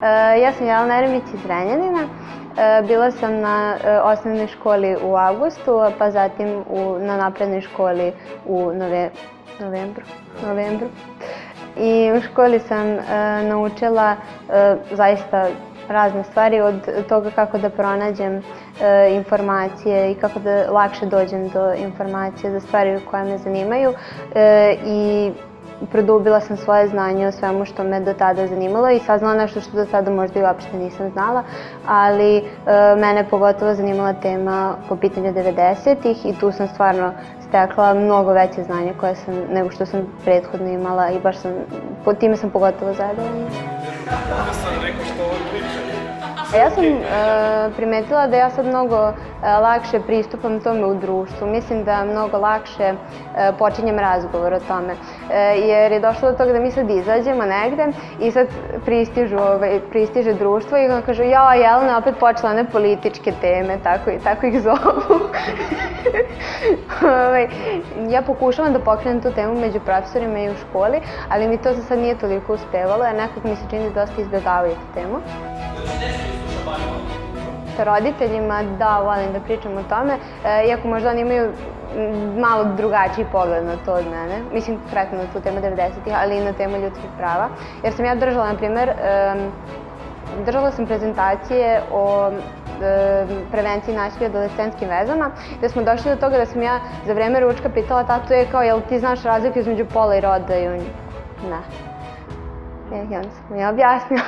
Ja sam Jelena Eremić iz Zrenjanina. Bila sam na osnovnoj školi u avgustu, pa zatim na naprednoj školi u novembru. I u školi sam naučila zaista razne stvari, od toga kako da pronađem informacije i kako da lakše dođem do informacije za stvari koje me zanimaju i produbila sam svoje znanje o svemu što me do tada zanimalo i saznala nešto što do tada možda i uopšte nisam znala, ali mene pogotovo zanimala tema po pitanju 90-ih i tu sam stvarno stekla mnogo veće znanje nego što sam prethodno imala i baš time sam pogotovo zadovoljna. Onda sam rekao što ovo priča. Ja sam primetila da ja sad mnogo lakše pristupam tome u društvu. Mislim da mnogo lakše počinjem razgovor o tome. Jer je došlo do toga da mi sad izađemo negde i sad pristiže društvo i on kaže ja, Jelena opet počela one političke teme, tako ih zovu. Ja pokušavam da pokrenem tu temu među profesorima i u školi, ali mi to za sad nije toliko uspevalo, jer nekako mi se čini da dosta izbjegavaju tu temu. Sa roditeljima, da, volim da pričam o tome, iako možda oni imaju malo drugačiji pogled na to od mene. Mislim, konkretno na tu temu 90-ih, ali i na temu ljudskih prava. Jer sam ja držala, na primer, držala sam prezentacije o prevenciji nasilja u adolescentskim vezama, gde smo došli do toga da sam ja za vreme ručka pitala tatu, jel ti znaš razliku između pola i roda? I on, ne. I onda sam ja objasnila.